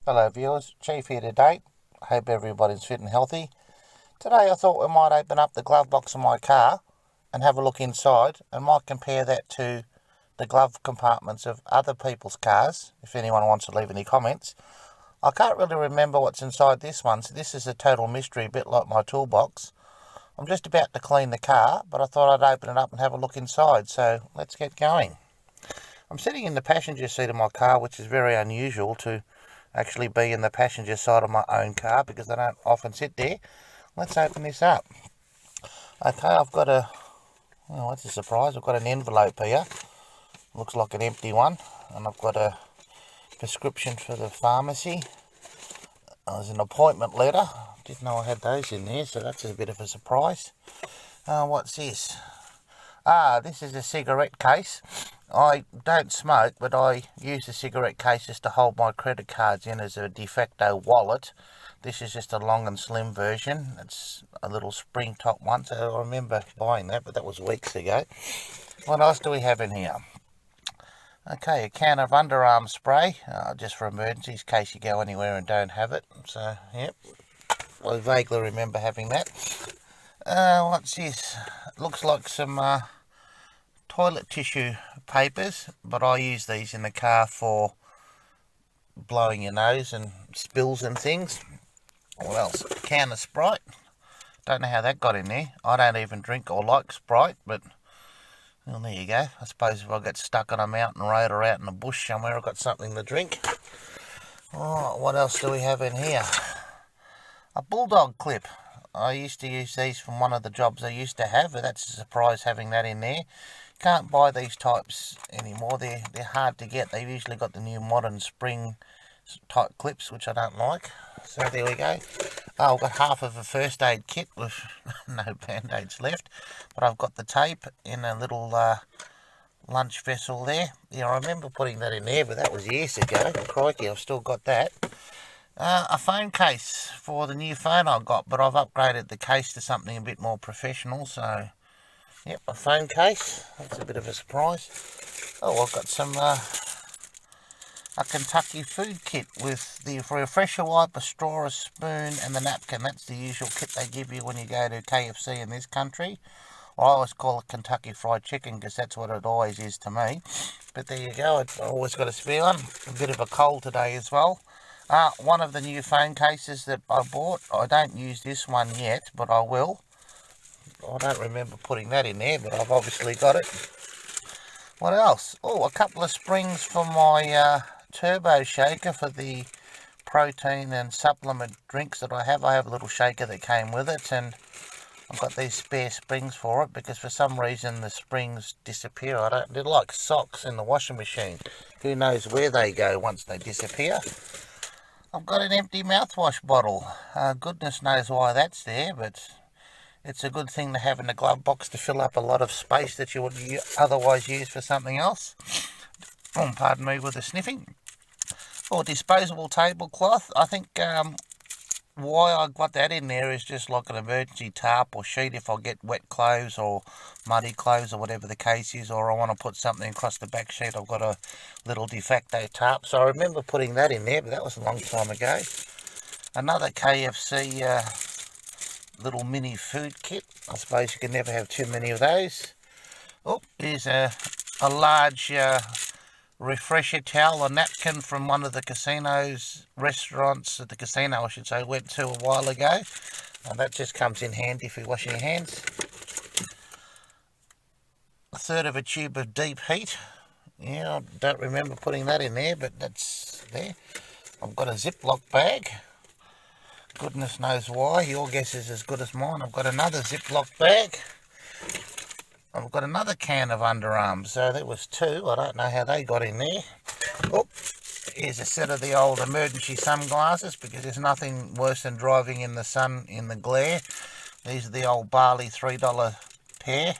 Hello viewers, Chief here today. Hope everybody's fit and healthy. Today I thought we might open up the glove box of my car and have a look inside and might compare that to the glove compartments of other people's cars, if anyone wants to leave any comments. I can't really remember what's inside this one, so this is a total mystery, a bit like my toolbox. I'm just about to clean the car, but I thought I'd open it up and have a look inside, so let's get going. I'm sitting in the passenger seat of my car, which is very unusual to actually be in the passenger side of my own car because I don't often sit there. Let's open this up. Okay, I've got what's a surprise, I've got an envelope here. Looks like an empty one. And I've got a prescription for the pharmacy. There's an appointment letter. Didn't know I had those in there, so that's a bit of a surprise. What's this? This is a cigarette case. I don't smoke, but I use the cigarette cases to hold my credit cards in as a de facto wallet. This is just a long and slim version. It's a little spring top one, so I remember buying that, but that was weeks ago. What else do we have in here? Okay, a can of underarm spray, just for emergencies, in case you go anywhere and don't have it. So, yep, I vaguely remember having that. What's this? Looks like some toilet tissue papers, but I use these in the car for blowing your nose and spills and things. What else? A can of Sprite. Don't know how that got in there. I don't even drink or like Sprite, but well, there you go. I suppose if I get stuck on a mountain road or out in a bush somewhere, I've got something to drink. Oh, what else do we have in here? A bulldog clip. I used to use these from one of the jobs I used to have, but that's a surprise having that in there. Can't buy these types anymore. They're hard to get. They've usually got the new modern spring type clips, which I don't like. So there we go. I've got half of a first aid kit with no band-aids left, but I've got the tape in a little lunch vessel there. Yeah, I remember putting that in there, but that was years ago. Crikey, I've still got that. A phone case for the new phone I got, but I've upgraded the case to something a bit more professional, so yep, a phone case. That's a bit of a surprise. Oh, I've got some a Kentucky food kit with the refresher wipe, a straw, a spoon, and the napkin. That's the usual kit they give you when you go to KFC in this country. I always call it Kentucky Fried Chicken because that's what it always is to me. But there you go. I've always got a spare one. A bit of a cold today as well. One of the new phone cases that I bought. I don't use this one yet, but I will. I don't remember putting that in there, but I've obviously got it. What else? Oh, a couple of springs for my turbo shaker for the protein and supplement drinks that I have. I have a little shaker that came with it, and I've got these spare springs for it because for some reason the springs disappear. They're like socks in the washing machine. Who knows where they go once they disappear. I've got an empty mouthwash bottle. Goodness knows why that's there, but it's a good thing to have in the glove box to fill up a lot of space that you would otherwise use for something else. Oh, pardon me with the sniffing. Or disposable tablecloth. I think why I got that in there is just like an emergency tarp or sheet if I get wet clothes or muddy clothes or whatever the case is, or I want to put something across the back sheet. I've got a little de facto tarp, so I remember putting that in there, but that was a long time ago. Another KFC little mini food kit. I suppose you can never have too many of those. Oh, here's a large refresher towel or napkin from one of the restaurants at the casino I should say, went to a while ago. And that just comes in handy for washing your hands. A third of a tube of deep heat. Yeah, I don't remember putting that in there, but that's there. I've got a Ziploc bag. Goodness knows why. Your guess is as good as mine. I've got another Ziploc bag. I've got another can of underarms. So there was two. I don't know how they got in there. Oh, here's a set of the old emergency sunglasses because there's nothing worse than driving in the sun in the glare. These are the old Bali $3 pair.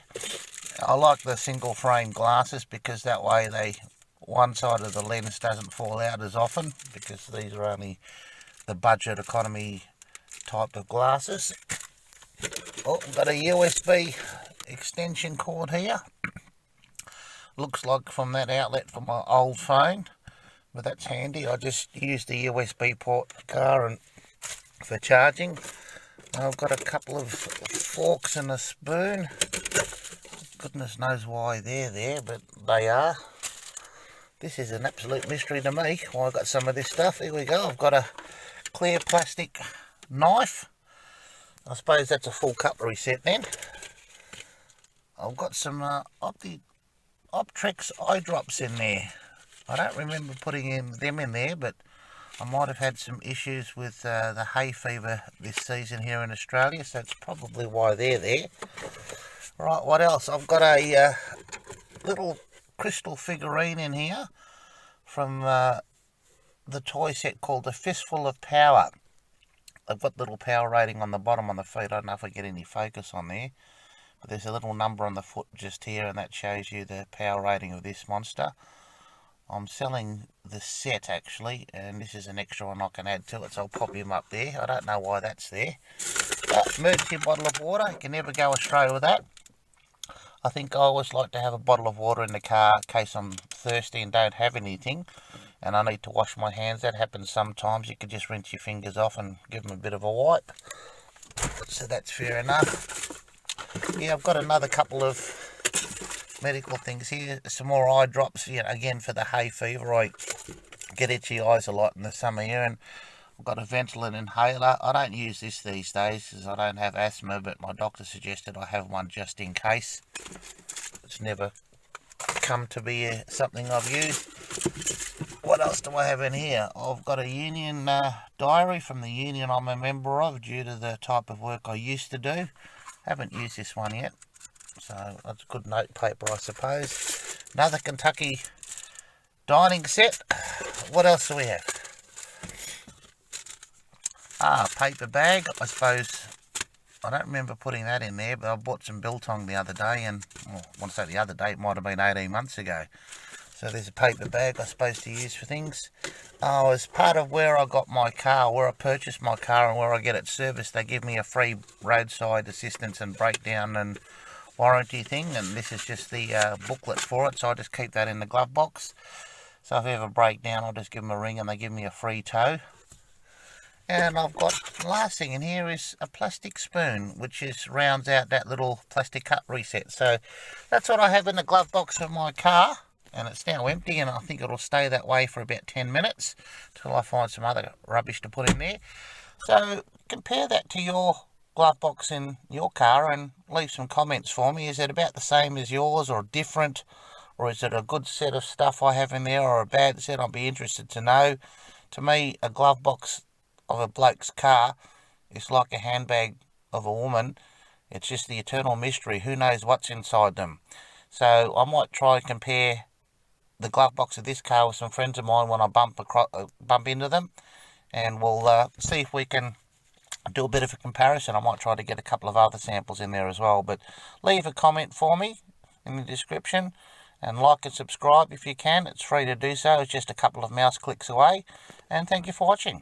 I like the single frame glasses because that way one side of the lens doesn't fall out as often because these are only the budget economy type of glasses. Oh, I've got a USB extension cord here. Looks like from that outlet for my old phone. but that's handy. I just use the USB port car and for charging. I've got a couple of forks and a spoon. Goodness knows why they're there, but they are. This is an absolute mystery to me why I got some of this stuff. Here we go. I've got a clear plastic knife. I suppose that's a full cutlery set then. I've got some Optrex eye drops in there. I don't remember putting them in there, but I might have had some issues with the hay fever this season here in Australia, so that's probably why they're there. Right, what else? I've got a little crystal figurine in here from the toy set called the Fistful of Power. I've got little power rating on the bottom on the feet. I don't know if I get any focus on there, but there's a little number on the foot just here, and that shows you the power rating of this monster. I'm selling the set actually, and this is an extra one I can add to it, so I'll pop him up there. I don't know why that's there. But emergency bottle of water, you can never go astray with that. I think I always like to have a bottle of water in the car in case I'm thirsty and don't have anything and I need to wash my hands. That happens sometimes. You could just rinse your fingers off and give them a bit of a wipe. So that's fair enough. Yeah, I've got another couple of medical things here. Some more eye drops, again for the hay fever. I get itchy eyes a lot in the summer here, and I've got a Ventolin inhaler. I don't use this these days because I don't have asthma, but my doctor suggested I have one just in case. It's never come to be something I've used. What else do I have in here? I've got a union diary from the union I'm a member of due to the type of work I used to do. Haven't used this one yet, so that's good note paper, I suppose. Another Kentucky dining set. What else do we have? Paper bag. I suppose I don't remember putting that in there, but I bought some biltong the other day, and I want to say the other day, it might have been 18 months ago. So there's a paper bag I'm supposed to use for things. As part of where I got my car, where I purchased my car and where I get it serviced, they give me a free roadside assistance and breakdown and warranty thing, and this is just the booklet for it, so I just keep that in the glove box. So if I ever break down, I'll just give them a ring and they give me a free tow. And I've got, the last thing in here is a plastic spoon, which rounds out that little plastic cutlery set. So that's what I have in the glove box of my car. And it's now empty, and I think it'll stay that way for about 10 minutes till I find some other rubbish to put in there. So compare that to your glove box in your car and leave some comments for me. Is it about the same as yours or different? Or is it a good set of stuff I have in there or a bad set? I'd be interested to know. To me, a glove box of a bloke's car is like a handbag of a woman. It's just the eternal mystery. Who knows what's inside them? So I might try and compare the glove box of this car with some friends of mine when I bump into them, and we'll see if we can do a bit of a comparison. I might try to get a couple of other samples in there as well, but leave a comment for me in the description and like and subscribe if you can. It's free to do so. It's just a couple of mouse clicks away, and thank you for watching.